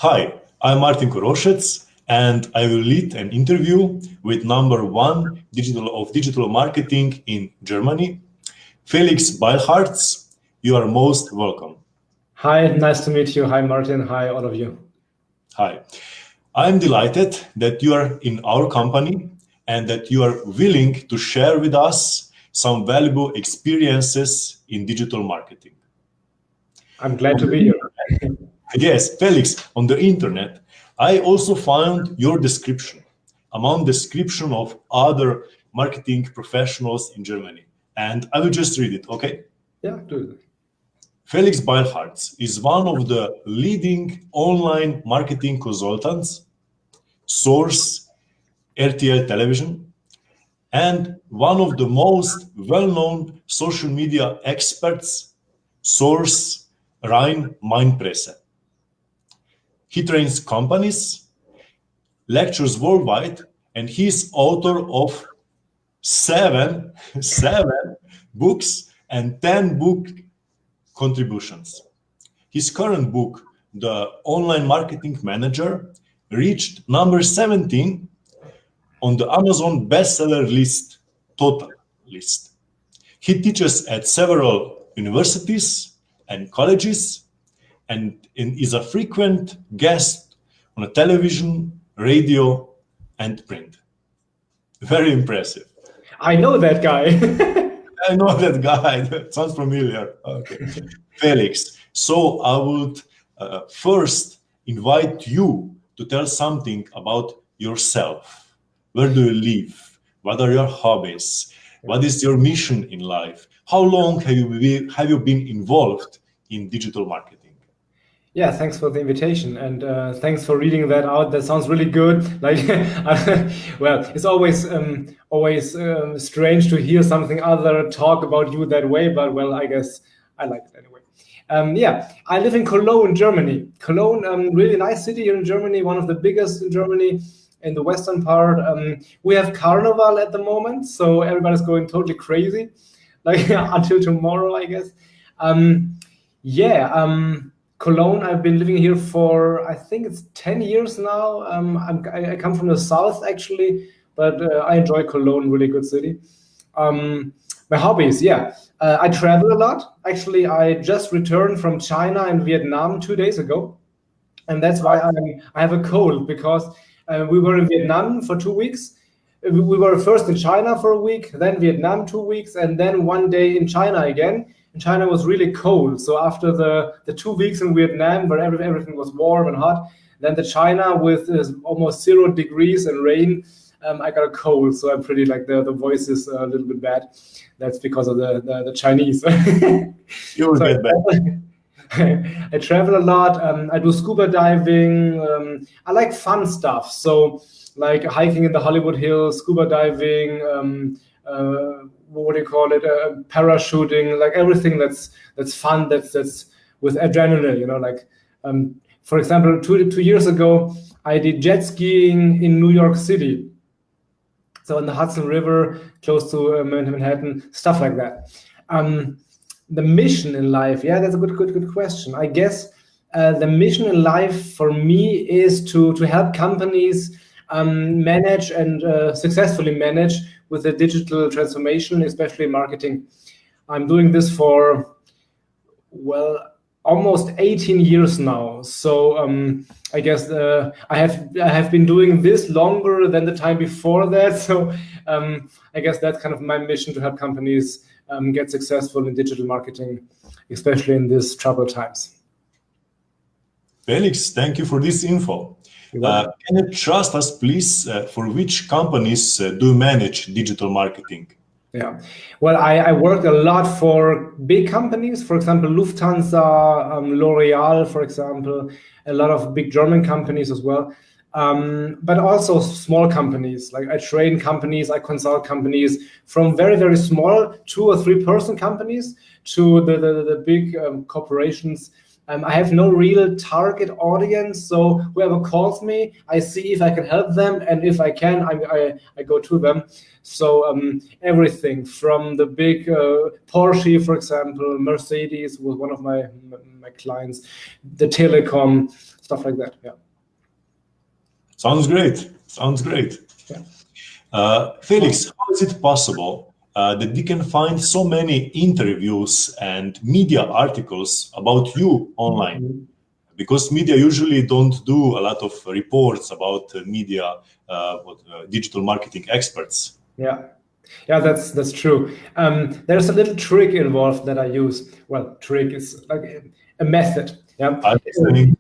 Hi, I'm Martin Koroshets, and I will lead an interview with number one digital marketing in Germany, Felix Beilharz. You are most welcome. Hi, nice to meet you. Hi, Martin. Hi, all of you. Hi. I'm delighted that you are in our company and that you are willing to share with us some valuable experiences in digital marketing. I'm glad to be here. Yes, Felix, on the internet, I also found your description among description of other marketing professionals in Germany. And I will just read it, okay? Yeah, do it. Felix Beilharz is one of the leading online marketing consultants, source RTL Television, and one of the most well-known social media experts, source Rhein-Main-Presse. He trains companies, lectures worldwide, and he is author of seven books and 10 book contributions. His current book, The Online Marketing Manager, reached number 17 on the Amazon bestseller list, total list. He teaches at several universities and colleges and is a frequent guest on a television, radio, and print. Very impressive. I know that guy. I know that guy. That sounds familiar. Okay. Felix, so I would first invite you to tell something about yourself. Where do you live? What are your hobbies? What is your mission in life? How long have you been involved in digital marketing? Yeah, thanks for the invitation, and thanks for reading that out. That sounds really good. Like, well, it's always strange to hear something other talk about you that way, but well, I guess I like it anyway. Yeah, I live in Cologne, Germany. Cologne, really nice city here in Germany, one of the biggest in Germany. In the western part, we have Carnival at the moment, so everybody's going totally crazy, like until tomorrow, I guess. Cologne, I've been living here for, I think it's 10 years now. I come from the south, actually, but I enjoy Cologne, really good city. My hobbies, yeah. I travel a lot. Actually, I just returned from China and Vietnam 2 days ago. And that's why I have a cold, because we were in Vietnam for 2 weeks. We were first in China for a week, then Vietnam 2 weeks, and then 1 day in China again. And China was really cold. So after the 2 weeks in Vietnam, where everything was warm and hot, then the China with almost 0 degrees and rain, I got a cold. So I'm pretty like the voice is a little bit bad. That's because of the Chinese. You're so bad. I travel a lot. I do scuba diving. I like fun stuff. So like hiking in the Hollywood Hills, scuba diving, what do you call it? Parachuting, like everything that's fun, that's with adrenaline, you know, like, for example, two years ago, I did jet skiing in New York City. So in the Hudson River, close to Manhattan, stuff like that. The mission in life, yeah, that's a good question. I guess the mission in life for me is to help companies manage and successfully manage with the digital transformation, especially marketing. I'm doing this for, well, almost 18 years now. So I guess I have been doing this longer than the time before that. So I guess that's kind of my mission, to help companies get successful in digital marketing, especially in these troubled times. Felix, thank you for this info. Can you trust us, please, for which companies do you manage digital marketing? Yeah, well, I worked a lot for big companies, for example, Lufthansa, L'Oreal, for example, a lot of big German companies as well, but also small companies. Like I train companies, I consult companies from very, very small 2 or 3 person companies to the big corporations. I have no real target audience, so whoever calls me, I see if I can help them, and if I can, I go to them. So everything from the big Porsche, for example, Mercedes was one of my clients, the telecom, stuff like that. Yeah. Sounds great. Sounds great. Yeah. Felix, how is it possible that you can find so many interviews and media articles about you online? Because media usually don't do a lot of reports about media, digital marketing experts. Yeah, that's true. There's a little trick involved that I use. Well, trick is like a method. Yeah, I'm listening.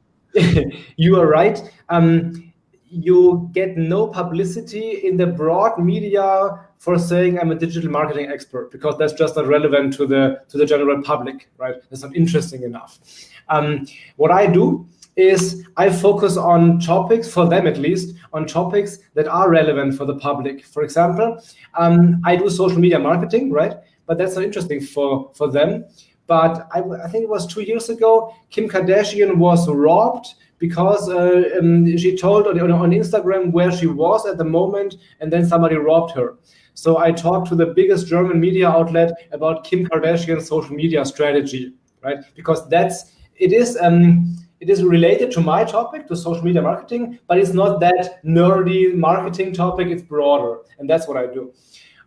you are right. You get no publicity in the broad media for saying I'm a digital marketing expert, because that's just not relevant to the general public, right? That's not interesting enough. What I do is I focus on topics, for them at least, on topics that are relevant for the public. For example, I do social media marketing, right? But that's not interesting for them. But I think it was 2 years ago, Kim Kardashian was robbed because she told on Instagram where she was at the moment, and then somebody robbed her. So I talked to the biggest German media outlet about Kim Kardashian's social media strategy, right? Because it is related to my topic, to social media marketing, but it's not that nerdy marketing topic, it's broader, and that's what I do.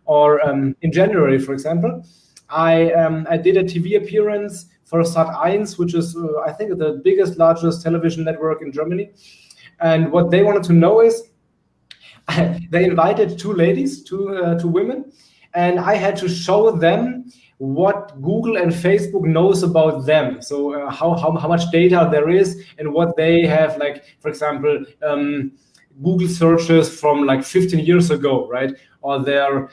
Or in January, for example, I did a TV appearance for Sat.1, which is, I think, the biggest, largest television network in Germany. And what they wanted to know is, they invited two ladies, two women, and I had to show them what Google and Facebook knows about them. So how much data there is and what they have, like, for example, Google searches from like 15 years ago, right? Or their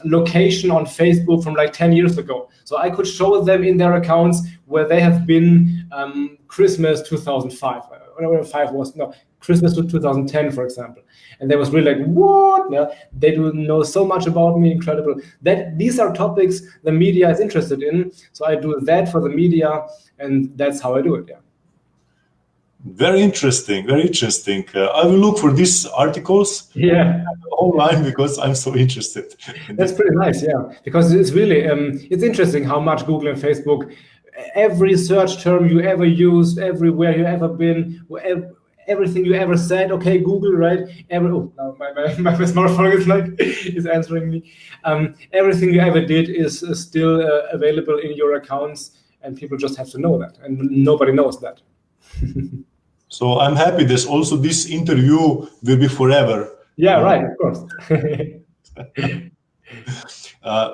location on Facebook from like 10 years ago. So I could show them in their accounts where they have been Christmas 2005. Christmas to 2010, for example. And they was really like, what? Yeah, they do know so much about me, incredible. These are topics the media is interested in. So I do that for the media, and that's how I do it, yeah. Very interesting, very interesting. I will look for these articles online because I'm so interested. That's pretty nice, yeah. Because it's really, it's interesting how much Google and Facebook, every search term you ever used, everywhere you ever been, everything you ever said, okay, Google, right? My smartphone is answering me. Everything you ever did is still available in your accounts, and people just have to know that, and nobody knows that. So I'm happy that also this interview will be forever. Yeah, right, of course.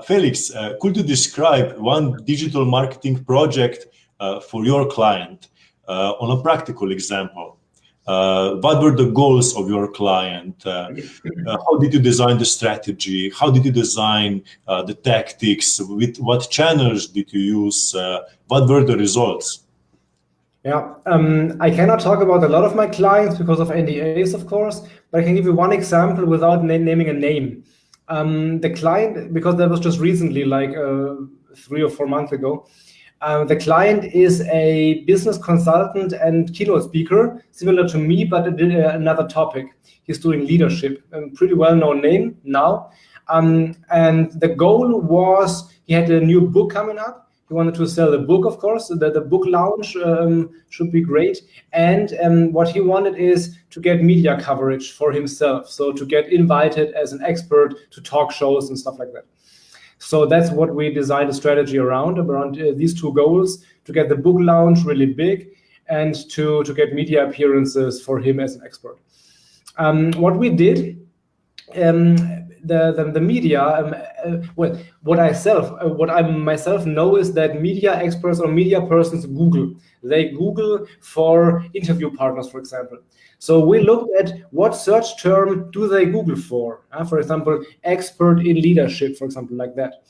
Felix, could you describe one digital marketing project for your client on a practical example? What were the goals of your client? How did you design the strategy? How did you design the tactics? With what channels did you use? What were the results? Yeah, I cannot talk about a lot of my clients because of NDAs, of course, but I can give you one example without naming a name. The client, because that was just recently, like 3 or 4 months ago, the client is a business consultant and keynote speaker, similar to me, but another topic. He's doing leadership, a pretty well-known name now. And the goal was, he had a new book coming up. He wanted to sell the book, of course. The book launch should be great. And what he wanted is to get media coverage for himself. So to get invited as an expert to talk shows and stuff like that. So that's what we designed a strategy around these two goals, to get the book launch really big and to get media appearances for him as an expert. What we did, the media, what I myself know is that media experts or media persons Google. They Google for interview partners, for example. So we looked at what search term do they Google for. For example, expert in leadership, for example, like that.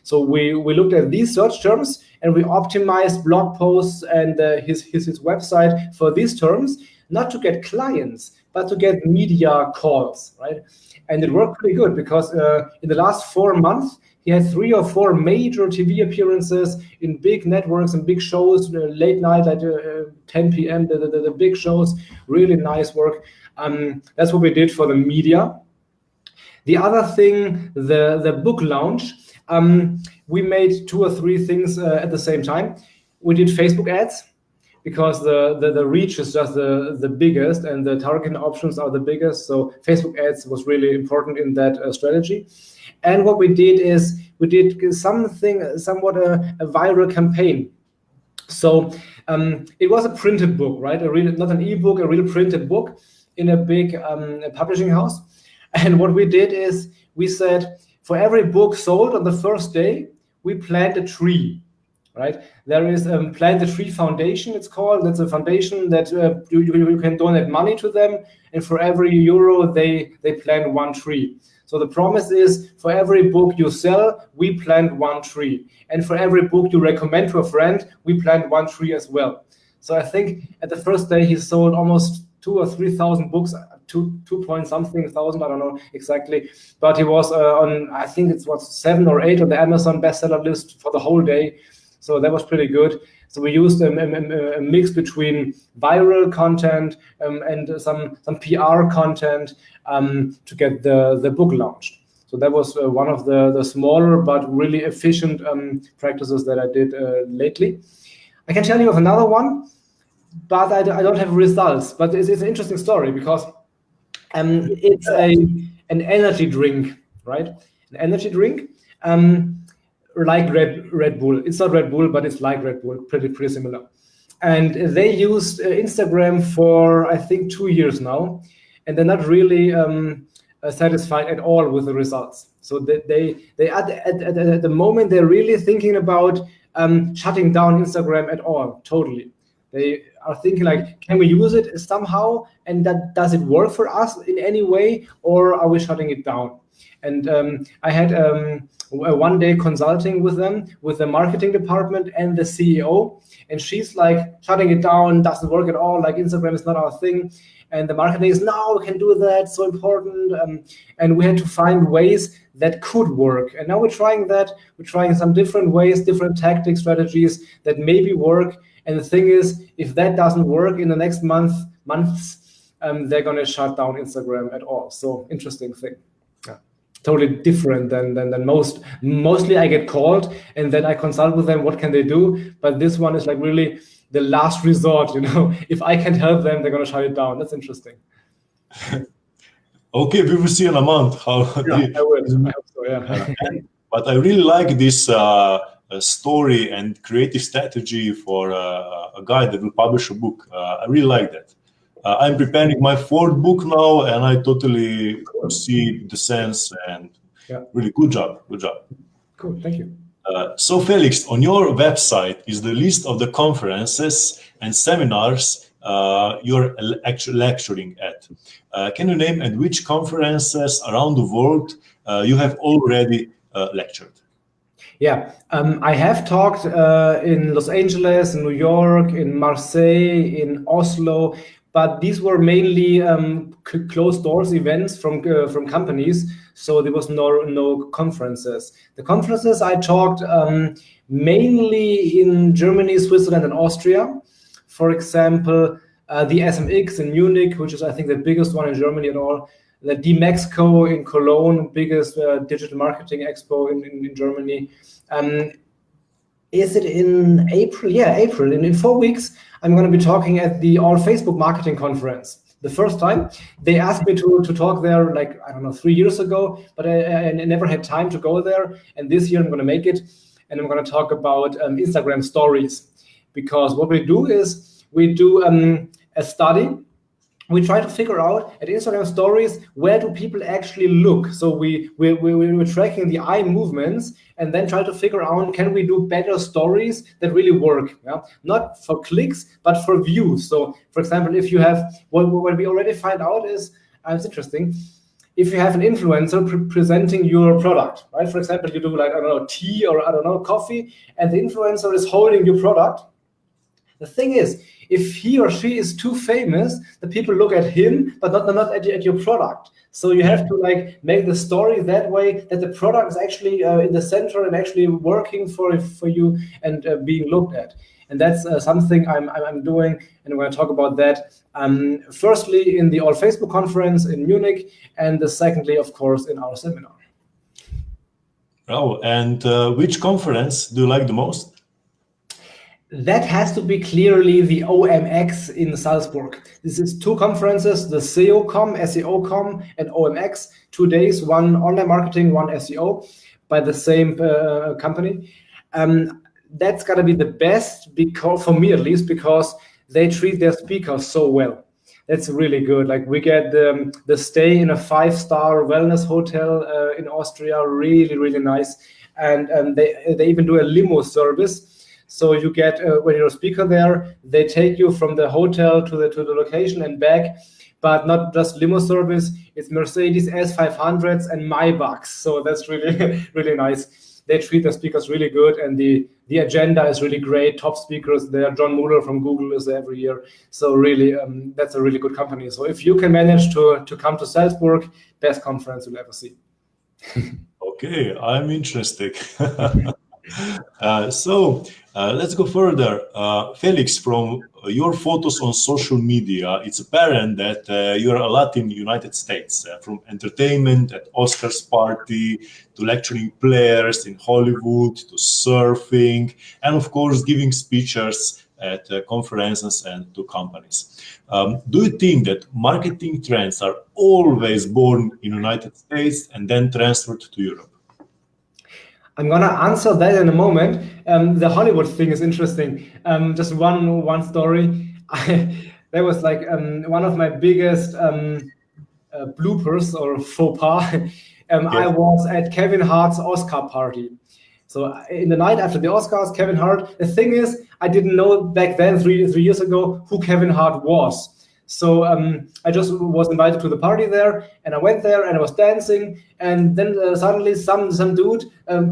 So we looked at these search terms and we optimized blog posts and his website for these terms, not to get clients, but to get media calls, right? And it worked pretty good because in the last 4 months, He had 3 or 4 major TV appearances in big networks and big shows, late night at 10 p.m. The big shows, really nice work. That's what we did for the media. The other thing, the book launch, we made 2 or 3 things at the same time. We did Facebook ads, because the reach is just the biggest and the targeting options are the biggest. So Facebook ads was really important in that strategy. And what we did is we did somewhat a viral campaign. So it was a printed book, right? Not an ebook, a real printed book in a big publishing house. And what we did is we said, for every book sold on the first day, we plant a tree. Right, there is Plant a Tree Foundation, it's called. That's a foundation that you can donate money to them, and for every euro they plant 1 tree. So the promise is, for every book you sell, we plant 1 tree, and for every book you recommend to a friend, we plant 1 tree as well. So I think at the first day he sold almost 2,000 or 3,000 books, 2 point something thousand, I don't know exactly, but he was on, I think it was 7 or 8 on the Amazon bestseller list for the whole day. So that was pretty good. So we used a mix between viral content and some PR content to get the book launched. So that was one of the smaller but really efficient practices that I did lately. I can tell you of another one, but I don't have results. But it's an interesting story because it's an energy drink, right? An energy drink. Like Red Bull. It's not Red Bull, but it's like Red Bull, pretty similar. And they used Instagram for, I think, 2 years now, and they're not really satisfied at all with the results. So they at the moment, they're really thinking about shutting down Instagram at all, totally. They are thinking like, can we use it somehow? And does it work for us in any way, or are we shutting it down? And I had a 1-day consulting with them, with the marketing department and the CEO. And she's like, shutting it down, doesn't work at all. Like, Instagram is not our thing. And the marketing is, no, we can do that, so important. And we had to find ways that could work. And now we're trying that. We're trying some different ways, different tactics, strategies that maybe work. And the thing is, if that doesn't work in the next months, they're going to shut down Instagram at all. So interesting thing. Yeah. Totally different than most. Mostly I get called and then I consult with them. What can they do? But this one is like really the last resort. You know, if I can't help them, they're going to shut it down. That's interesting. Okay, we will see in a month how. Yeah, I will. I hope so. Yeah. But I really like this story and creative strategy for a guy that will publish a book. I really like that. I'm preparing my 4th book now, and I totally see the sense. And really good job. Cool, thank you. So Felix, on your website is the list of the conferences and seminars you're actually lecturing at. Can you name at which conferences around the world you have already lectured? Yeah, I have talked in Los Angeles, in New York, in Marseille, in Oslo, but these were mainly closed doors events from companies, so there was no conferences. The conferences I talked mainly in Germany, Switzerland, and Austria. For example, the SMX in Munich, which is I think the biggest one in Germany at all. The DMEXCO in Cologne, biggest digital marketing expo in Germany. Is it in April? Yeah, April. In 4 weeks, I'm going to be talking at the All Facebook Marketing Conference. The first time they asked me to talk there, like, I don't know, 3 years ago, but I never had time to go there. And this year I'm going to make it. And I'm going to talk about Instagram stories. Because what we do is we do a study. We try to figure out at Instagram stories, where do people actually look? So we're tracking the eye movements and then try to figure out, can we do better stories that really work? Yeah? Not for clicks, but for views. So for example, if you have, what we already find out is, it's interesting, if you have an influencer presenting your product, right? For example, you do like, I don't know, tea or I don't know, coffee, and the influencer is holding your product. The thing is, if he or she is too famous, the people look at him, but not at your product. So you have to like make the story that way that the product is actually in the center and actually working for you and being looked at. And that's something I'm doing, and I'm going to talk about that. Firstly, in the All Facebook conference in Munich, and secondly, of course, in our seminar. Oh, and which conference do you like the most? That has to be clearly the OMX in Salzburg. This is two conferences, the SEOCom, and OMX, 2 days, one online marketing, one SEO, by the same company. That's got to be the best, because for me at least, because they treat their speakers so well. That's really good. Like we get the stay in a 5-star wellness hotel in Austria, really, really nice. And they even do a limo service. So you get, when you're a speaker there, they take you from the hotel to the location and back, but not just limo service, it's Mercedes S500s and Maybachs. So that's really, really nice. They treat the speakers really good, and the agenda is really great. Top speakers there. John Mueller from Google is there every year. So really, that's a really good company. So if you can manage to come to Salzburg, best conference you'll ever see. Okay, I'm interested. So let's go further. Felix, from your photos on social media, it's apparent that you're a lot in the United States, from entertainment at Oscars party to lecturing players in Hollywood to surfing, and of course giving speeches at conferences and to companies. Do you think that marketing trends are always born in the United States and then transferred to Europe? I'm gonna answer that in a moment. The Hollywood thing is interesting. Just one story. That was like one of my biggest bloopers or faux pas. I was at Kevin Hart's Oscar party. So in the night after the Oscars, Kevin Hart. The thing is, I didn't know back then, three years ago, who Kevin Hart was. So I just was invited to the party there, and I went there and I was dancing, and then suddenly some dude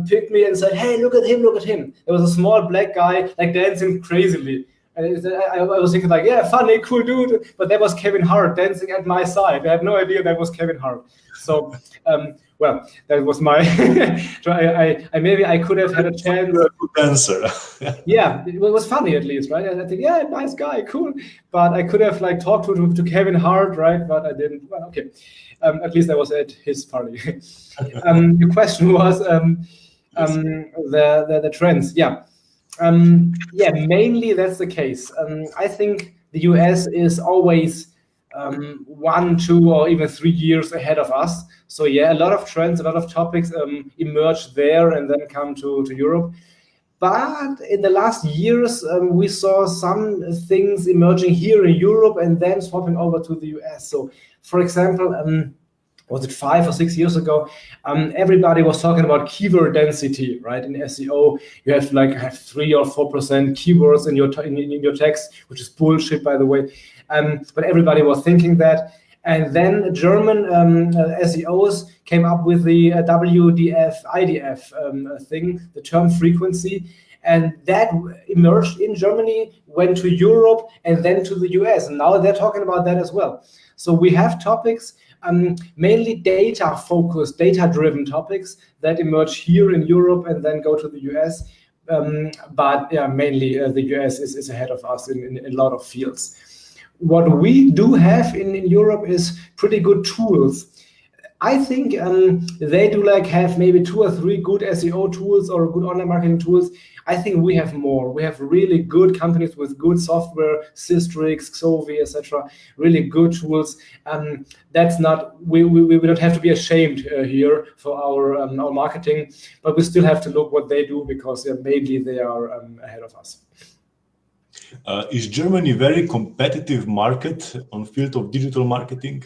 picked me and said, "Hey, look at him, look at him." There was a small black guy like dancing crazily. And I was thinking like, yeah, funny, cool dude. But that was Kevin Hart dancing at my side. I had no idea that was Kevin Hart. So, well, that was my, maybe I could have had a chance. Good answer. Yeah, it was funny at least, right? I think, yeah, nice guy, cool. But I could have like talked to Kevin Hart, right? But I didn't. Well, okay. At least I was at his party. The question was the trends. Yeah. Yeah, mainly that's the case. I think the US is always 1, 2, or even 3 years ahead of us. So yeah, a lot of trends, a lot of topics emerge there and then come to Europe. But in the last years, we saw some things emerging here in Europe and then swapping over to the US. So, for example, was it 5 or 6 years ago? Everybody was talking about keyword density, right? In SEO, you have to like have 3 or 4% keywords in your text, which is bullshit, by the way. But everybody was thinking that. And then German SEOs came up with the WDF, IDF thing, the term frequency. And that emerged in Germany, went to Europe, and then to the US. And now they're talking about that as well. So we have topics, mainly data-focused, data-driven topics that emerge here in Europe and then go to the US. But yeah, mainly the US is ahead of us in a lot of fields. What we do have in Europe is pretty good tools. I think they do like have maybe 2 or 3 good SEO tools or good online marketing tools. I think we have more. We have really good companies with good software, Systrix, Xovi, etc. Really good tools. That's not we don't have to be ashamed here for our marketing, but we still have to look what they do because maybe they are ahead of us. Is Germany a very competitive market on field of digital marketing?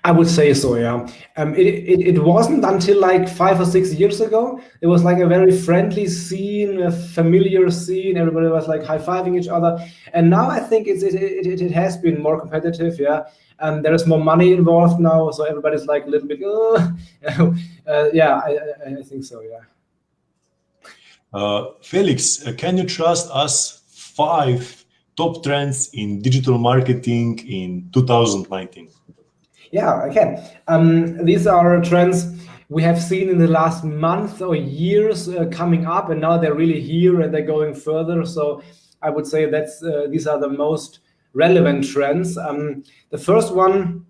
I would say so, yeah. It wasn't until like 5 or 6 years ago. It was like a very friendly scene, a familiar scene. Everybody was like high-fiving each other. And now I think it has been more competitive, yeah. There is more money involved now, so everybody's like a little bit, yeah, I think so, yeah. Felix, can you trust us 5 top trends in digital marketing in 2019. Yeah, okay. These are trends we have seen in the last month or years coming up, and now they're really here and they're going further. So I would say that's these are the most relevant trends. The first one,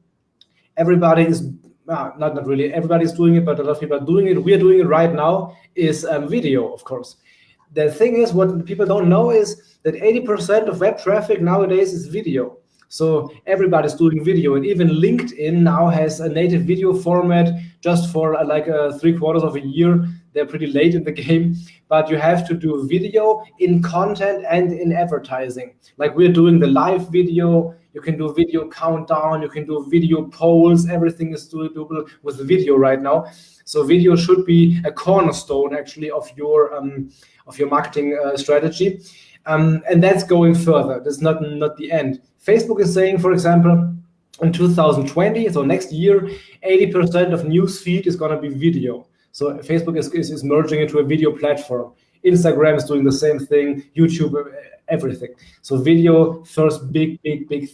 everybody is not really everybody's doing it, but a lot of people are doing it. We are doing it right now. Is video, of course. The thing is, what people don't know is that 80% of web traffic nowadays is video. So everybody's doing video, and even LinkedIn now has a native video format just for like 3/4 of a year. They're pretty late in the game, but you have to do video in content and in advertising. Like we're doing the live video, you can do video countdown, you can do video polls, everything is doable with the video right now. So video should be a cornerstone actually of your marketing strategy. And that's going further. That's not the end. Facebook is saying, for example, in 2020, so next year, 80% of newsfeed is going to be video. So Facebook is merging into a video platform. Instagram is doing the same thing, YouTube, everything. So video, first big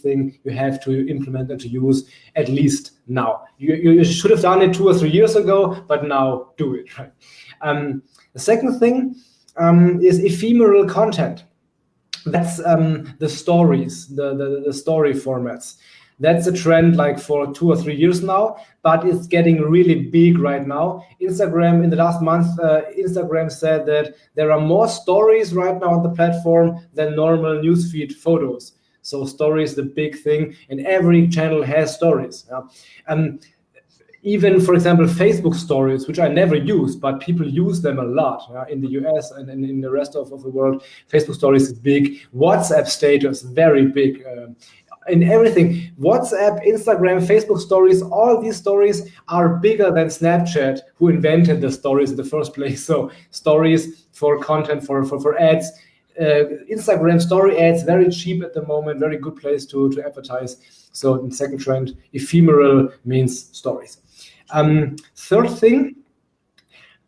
thing you have to implement and to use at least now. You should have done it 2 or 3 years ago, but now do it, right? The second thing is ephemeral content. That's the stories, the story formats. That's a trend like for 2 or 3 years now, but it's getting really big right now. Instagram, in the last month, Instagram said that there are more stories right now on the platform than normal newsfeed photos. So stories, the big thing, and every channel has stories. Even, for example, Facebook stories, which I never use, but people use them a lot in the US and in the rest of the world. Facebook stories is big. WhatsApp status, very big. In everything, WhatsApp, Instagram, Facebook stories, all these stories are bigger than Snapchat, who invented the stories in the first place. So stories for content, for ads. Instagram story ads, very cheap at the moment, very good place to advertise. So the second trend, ephemeral means stories. Third thing,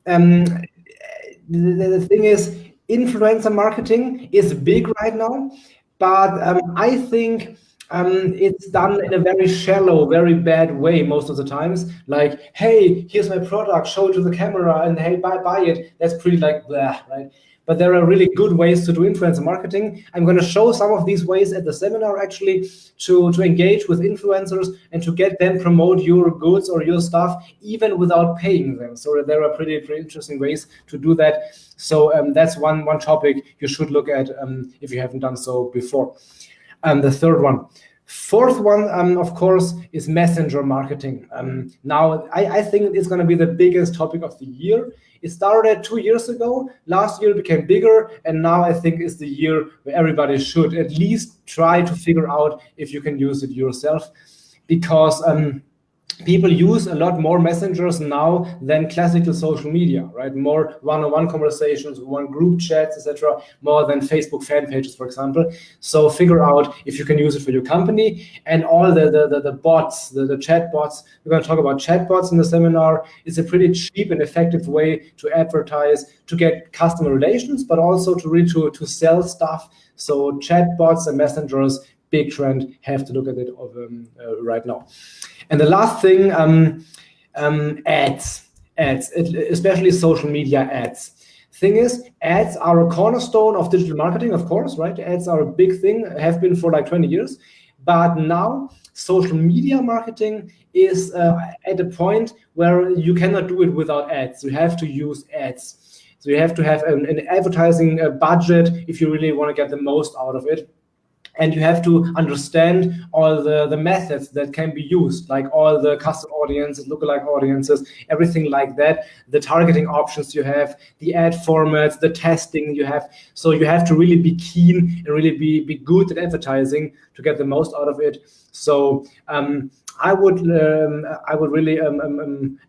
the thing is, influencer marketing is big right now, but I think it's done in a very shallow, very bad way most of the times. Like, hey, here's my product, show it to the camera, and hey, buy it. That's pretty like blah, right? But there are really good ways to do influencer marketing. I'm going to show some of these ways at the seminar actually to engage with influencers and to get them promote your goods or your stuff even without paying them. So there are pretty interesting ways to do that. So that's one topic you should look at if you haven't done so before. The third one. Fourth one, of course, is messenger marketing. Now, I think it's going to be the biggest topic of the year. It started 2 years ago. Last year it became bigger, and now I think is the year where everybody should at least try to figure out if you can use it yourself, because people use a lot more messengers now than classical social media, right? More one-on-one conversations, one group chats, etc., more than Facebook fan pages, for example. So figure out if you can use it for your company, and all the bots, the chat bots. We're going to talk about chat bots in the seminar. It's a pretty cheap and effective way to advertise, to get customer relations, but also to really to sell stuff. So chat bots and messengers, big trend, have to look at it right now. And the last thing, ads, especially social media ads. Thing is, ads are a cornerstone of digital marketing, of course, right? Ads are a big thing, have been for like 20 years. But now social media marketing is at a point where you cannot do it without ads. You have to use ads. So you have to have an advertising budget if you really want to get the most out of it. And you have to understand all the methods that can be used, like all the custom audiences, lookalike audiences, everything like that, the targeting options you have, the ad formats, the testing you have. So you have to really be keen and really be good at advertising to get the most out of it. So I would really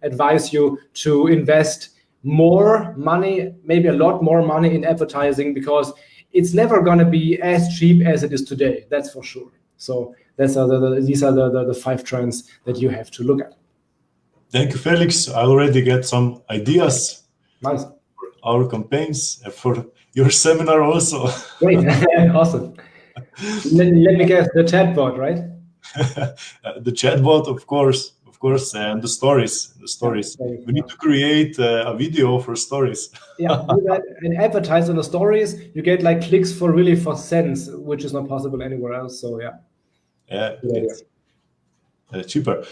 advise you to invest more money, maybe a lot more money in advertising, because it's never going to be as cheap as it is today. That's for sure. So these are the 5 trends that you have to look at. Thank you, Felix. I already get some ideas. Nice. our campaigns, for your seminar also. Great, awesome. Let me guess, the chatbot, right? The chatbot, of course, and the stories. We need to create a video for stories. Yeah, do that and advertise on the stories. You get like clicks for cents, which is not possible anywhere else. So yeah. Yeah, Good idea. it's cheaper.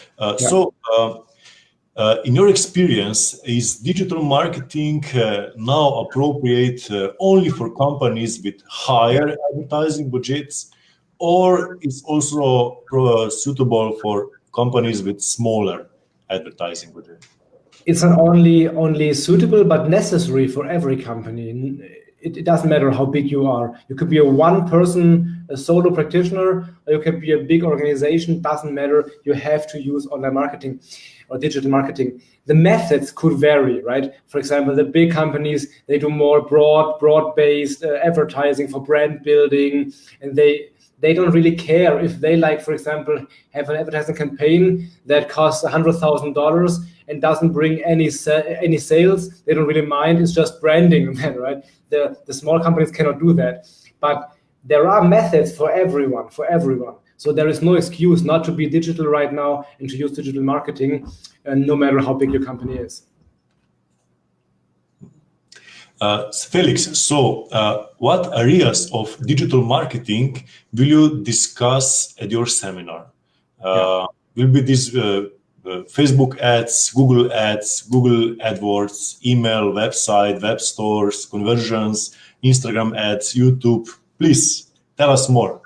In your experience, is digital marketing now appropriate only for companies with higher advertising budgets, or is also suitable for companies with smaller advertising budget? It's not only suitable but necessary for every company. It doesn't matter how big you are. You could be a one person, a solo practitioner, or you could be a big organization. Doesn't matter. You have to use online marketing or digital marketing. The methods could vary, right? For example, the big companies, they do more broad-based advertising for brand building, and they don't really care if they, like, for example, have an advertising campaign that costs $100,000 and doesn't bring any sales. They don't really mind. It's just branding, right? The small companies cannot do that. But there are methods for everyone. So there is no excuse not to be digital right now and to use digital marketing, no matter how big your company is. Felix, so what areas of digital marketing will you discuss at your seminar? Will be this Facebook ads, Google AdWords, email, website, web stores, conversions, Instagram ads, YouTube? Please tell us more.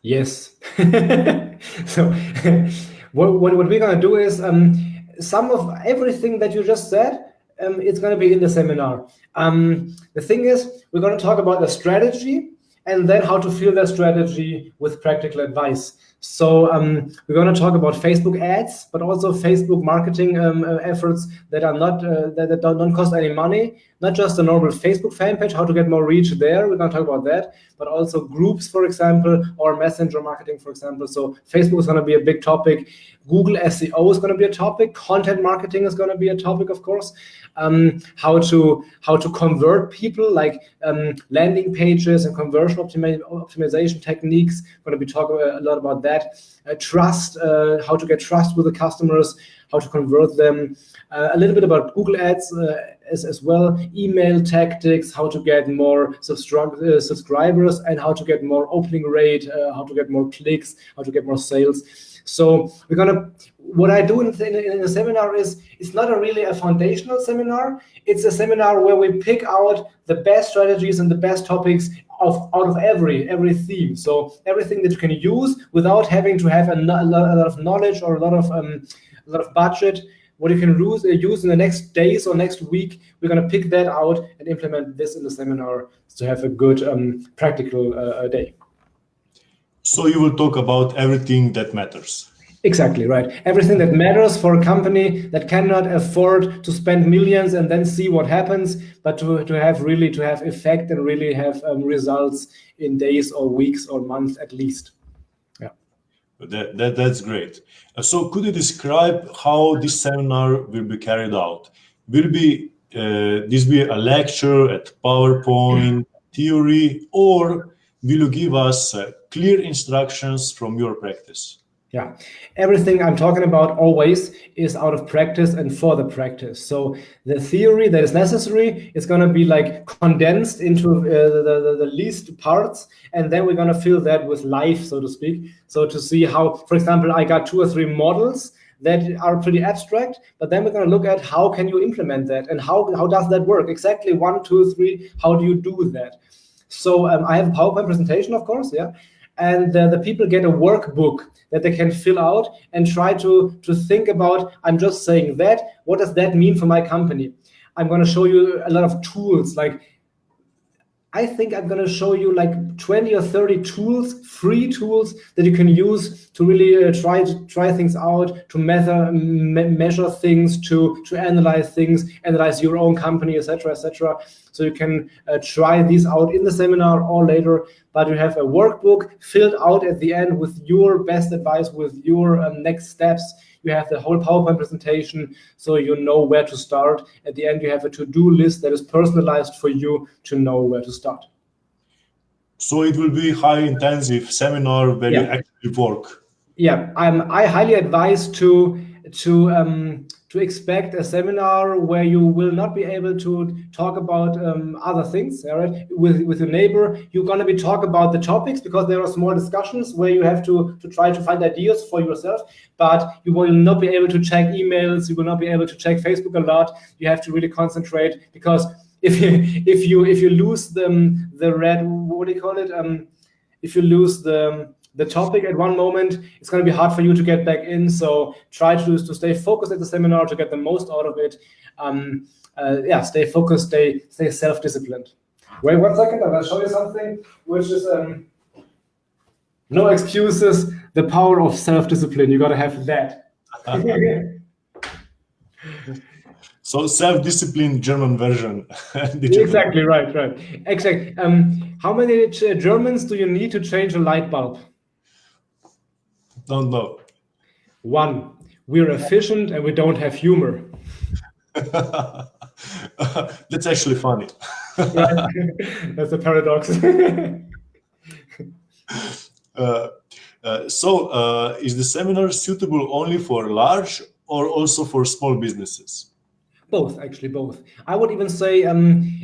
Yes. So what we're going to do is some of everything that you just said, it's going to be in the seminar. The thing is, we're going to talk about the strategy and then how to fill that strategy with practical advice. So we're going to talk about Facebook ads, but also Facebook marketing efforts that are not that don't cost any money. Not just a normal Facebook fan page, how to get more reach there. We're going to talk about that, but also groups, for example, or messenger marketing, for example. So Facebook is going to be a big topic. Google SEO is going to be a topic. Content marketing is going to be a topic, of course. How to convert people, like landing pages and conversion optimization techniques. We're going to be talking a lot about that. Trust, how to get trust with the customers, how to convert them. A little bit about Google Ads as well. Email tactics, how to get more subscribers and how to get more opening rate, how to get more clicks, how to get more sales. So what I do in the seminar is, it's not really a foundational seminar. It's a seminar where we pick out the best strategies and the best topics out of every theme. So everything that you can use without having to have a lot of knowledge or a lot of budget. What you can use in the next days or next week, we're going to pick that out and implement this in the seminar to have a good practical day. So you will talk about everything that matters. Exactly, right. Everything that matters for a company that cannot afford to spend millions and then see what happens, but to have effect and really have results in days or weeks or months at least. Yeah. That's great. So could you describe how this seminar will be carried out? Will this be a lecture at PowerPoint, theory, or will you give us clear instructions from your practice? Yeah, everything I'm talking about always is out of practice and for the practice. So the theory that is necessary is going to be like condensed into the least parts, and then we're going to fill that with life, so to speak. So to see how, for example, I got 2 or 3 models that are pretty abstract, but then we're going to look at how can you implement that and how does that work? Exactly 1, 2, 3, how do you do that? So I have a PowerPoint presentation, of course, yeah. And the people get a workbook that they can fill out and try to think about, I'm just saying that, what does that mean for my company? I'm going to show you a lot of tools. Like, I think I'm going to show you like 20 or 30 tools, free tools that you can use to really try things out, to measure things, to analyze things, analyze your own company, etc., etc. So you can try these out in the seminar or later, but you have a workbook filled out at the end with your best advice, with your next steps. you have the whole PowerPoint presentation, so you know where to start. At the end, you have a to-do list that is personalized for you to know where to start. So it will be high intensive seminar where you Yeah. actually work. Yeah, I highly advise to expect a seminar where you will not be able to talk about other things. All right, with your neighbor, you're going to be talk about the topics because there are small discussions where you have to try to find ideas for yourself. But you will not be able to check emails. You will not be able to check Facebook a lot. You have to really concentrate because if you lose the red, what do you call it? If you lose the topic at one moment, it's going to be hard for you to get back in. So try to stay focused at the seminar to get the most out of it. Stay focused, stay self-disciplined. Wait 1 second, I'm going to show you something, which is no excuses, the power of self-discipline. You got to have that. So self-discipline German version. Exactly, right. Exactly. How many Germans do you need to change a light bulb? Don't know. 1. We're efficient and we don't have humor. That's actually funny. Yeah, that's a paradox. Is the seminar suitable only for large or also for small businesses? Both, actually, both. I would even say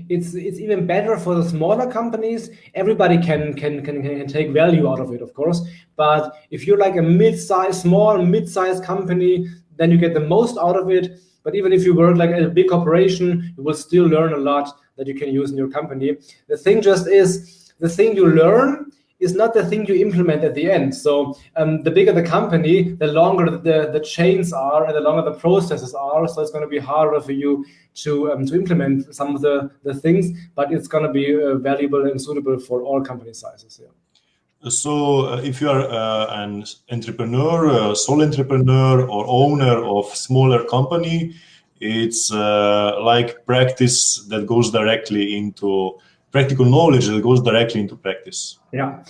it's even better for the smaller companies. Everybody can take value out of it, of course. But if you're like a small mid-sized company, then you get the most out of it. But even if you work like at a big corporation, you will still learn a lot that you can use in your company. The thing just is, the thing you learn is not the thing you implement at the end. So the bigger the company, the longer the chains are and the longer the processes are. So it's going to be harder for you to implement some of the things, but it's going to be valuable and suitable for all company sizes. Yeah. So if you are an entrepreneur, sole entrepreneur or owner of smaller company, it's like practice that goes directly into practical knowledge that goes directly into practice. Yeah.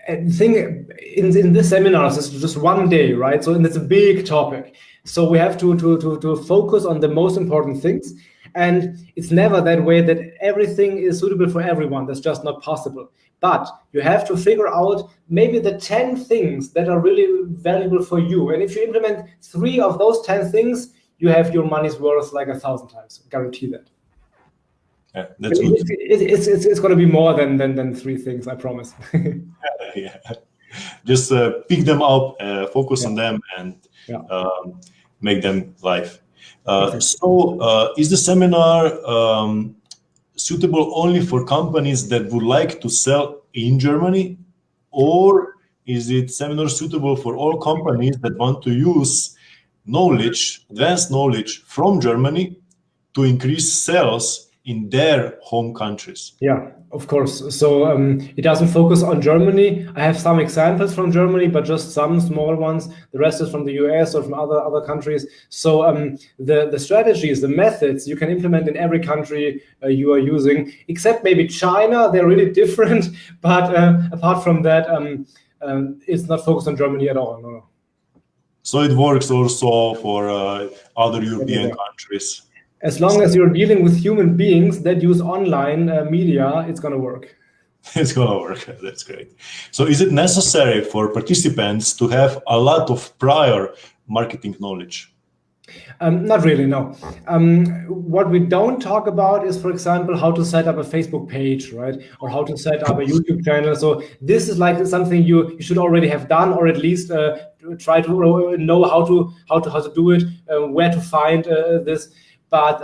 And the thing in this seminar is just one day, right? So it's a big topic. So we have to focus on the most important things. And it's never that way that everything is suitable for everyone. That's just not possible. But you have to figure out maybe the 10 things that are really valuable for you. And if you implement 3 of those 10 things, you have your money's worth like 1,000 times. Guarantee that. Yeah, that's good. It's going to be more than 3 things, I promise. Yeah. Just pick them up, focus on them, and make them live. Is the seminar suitable only for companies that would like to sell in Germany, or is it seminar suitable for all companies that want to use knowledge, advanced knowledge from Germany to increase sales in their home countries? Yeah, of course. So it doesn't focus on Germany. I have some examples from Germany, but just some small ones. The rest is from the US or from other countries. So the strategies, the methods you can implement in every country you are using, except maybe China. They're really different. But apart from that, it's not focused on Germany at all. No. So it works also for other European countries. As long as you're dealing with human beings that use online media, it's going to work. It's going to work. That's great. So is it necessary for participants to have a lot of prior marketing knowledge? Not really, no. What we don't talk about is, for example, how to set up a Facebook page, right? Or how to set up a YouTube channel. So this is like something you should already have done, or at least try to know how to do it, where to find this. But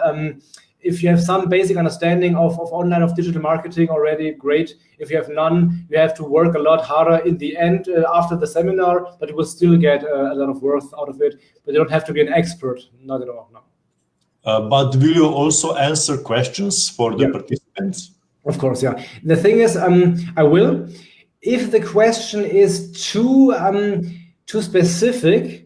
if you have some basic understanding of online, of digital marketing already, great. If you have none, you have to work a lot harder in the end after the seminar, but you will still get a lot of worth out of it. But you don't have to be an expert, not at all, no. But will you also answer questions for the participants? Of course, yeah. The thing is, I will. If the question is too specific,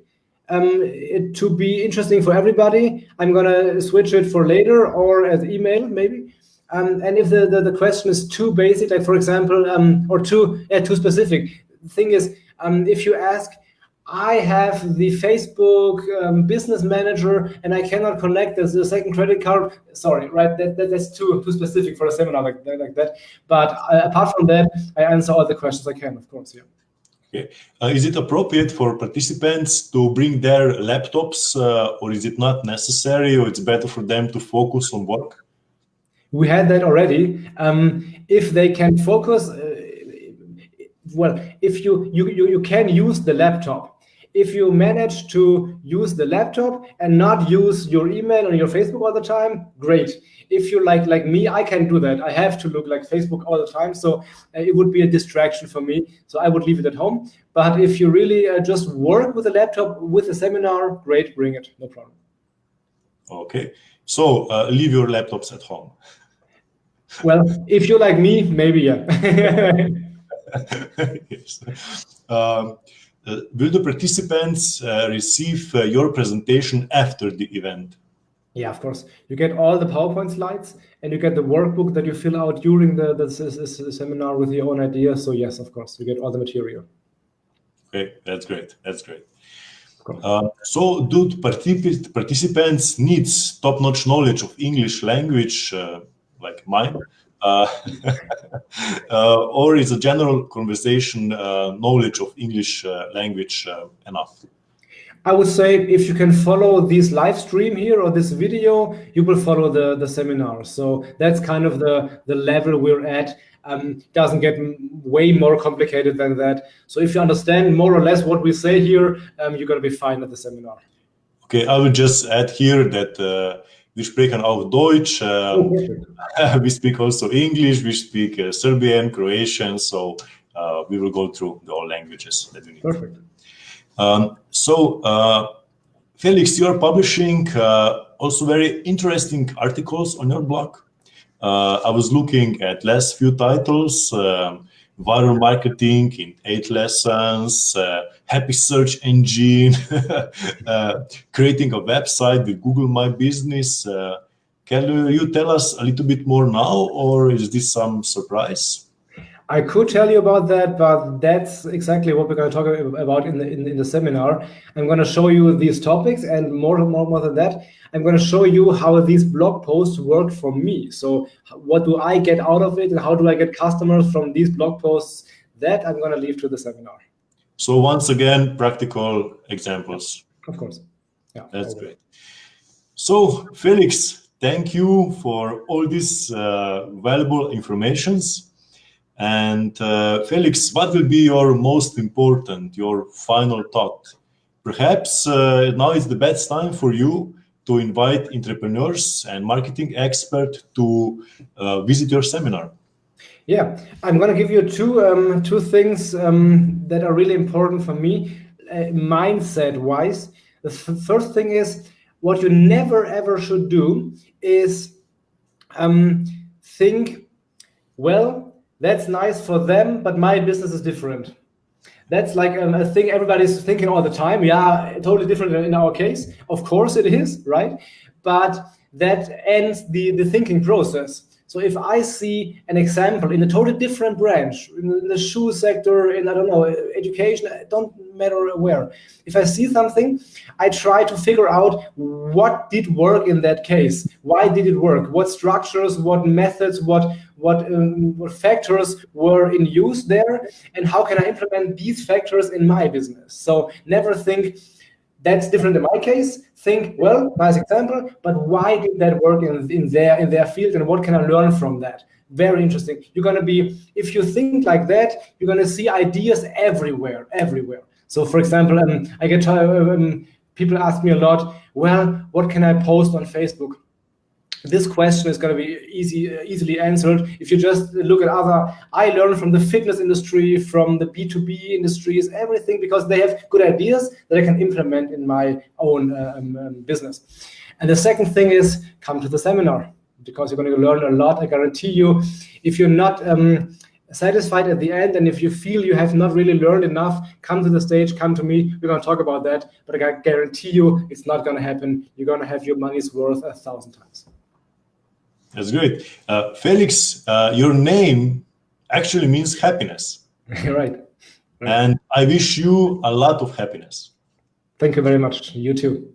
to be interesting for everybody, I'm gonna switch it for later or as email maybe. And if the question is too basic, like for example, or too specific, the thing is, if you ask, I have the Facebook business manager and I cannot connect the second credit card. Sorry, right? That's too specific for a seminar like that. But apart from that, I answer all the questions I can, of course. Yeah. Okay. Is it appropriate for participants to bring their laptops, or is it not necessary, or it's better for them to focus on work? We had that already. If they can focus, well, if you can use the laptop. If you manage to use the laptop and not use your email or your Facebook all the time, great. If you like me, I can do that. I have to look like Facebook all the time, so it would be a distraction for me. So I would leave it at home. But if you really just work with a laptop with a seminar, great, bring it, no problem. Okay, so leave your laptops at home. Well, if you're like me, maybe, yeah. Yes. Will the participants receive your presentation after the event? Yeah, of course. You get all the PowerPoint slides and you get the workbook that you fill out during the seminar with your own ideas. So yes, of course, you get all the material. Okay, that's great. That's great. So do participants need top-notch knowledge of English language like mine? Or is a general conversation knowledge of English language enough? I would say if you can follow this live stream here or this video, you will follow the seminar. So that's kind of the level we're at. Doesn't get way more complicated than that. So if you understand more or less what we say here, you're going to be fine at the seminar. Okay, I will just add here that wir sprechen auch Deutsch. We speak also English. We speak Serbian, Croatian. So we will go through the all languages that we need. Perfect. Felix, you are publishing also very interesting articles on your blog. I was looking at last few titles, viral marketing in 8 lessons, happy search engine, creating a website with Google My Business. Can you tell us a little bit more now, or is this some surprise? I could tell you about that, but that's exactly what we're going to talk about in the seminar. I'm going to show you these topics, and more than that, I'm going to show you how these blog posts work for me. So what do I get out of it, and how do I get customers from these blog posts? That I'm going to leave to the seminar. So once again, practical examples. Of course. Yeah. That's great. So Felix, thank you for all this valuable informations. And Felix, what will be your most important, your final thought? Perhaps now is the best time for you to invite entrepreneurs and marketing experts to visit your seminar. Yeah, I'm going to give you two things that are really important for me, mindset-wise. The first thing is what you never ever should do is think, well, that's nice for them, but my business is different. That's like a thing everybody's thinking all the time. Yeah, totally different in our case. Of course it is, right? But that ends the thinking process. So if I see an example in a totally different branch, in the shoe sector, in, I don't know, education, don't matter where. If I see something, I try to figure out what did work in that case. Why did it work? What structures, what methods, what factors were in use there, and how can I implement these factors in my business? So never think that's different in my case. Think, well, nice example, but why did that work in their field, and what can I learn from that? Very interesting. You're going to be, if you think like that, you're going to see ideas everywhere. So for example, I get people ask me a lot, well, what can I post on Facebook? This question is going to be easily answered if you just look at I learn from the fitness industry, from the B2B industries, everything, because they have good ideas that I can implement in my own business. And the second thing is come to the seminar, because you're going to learn a lot. I guarantee you, if you're not satisfied at the end, and if you feel you have not really learned enough, come to the stage, come to me. We're going to talk about that, but I guarantee you it's not going to happen. You're going to have your money's worth 1,000 times. That's great. Felix, your name actually means happiness. Right. Right. And I wish you a lot of happiness. Thank you very much. You too.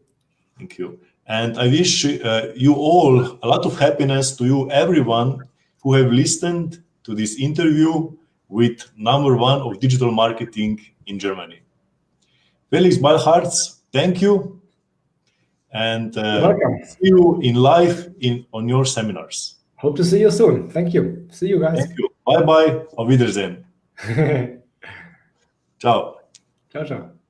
Thank you. And I wish you all a lot of happiness, to you, everyone who have listened to this interview with #1 of digital marketing in Germany. Felix Balhartz, thank you. And welcome. see you in live on your seminars. Hope to see you soon. Thank you. See you guys. Thank you. Bye bye. Auf Wiedersehen. Ciao. Ciao, ciao.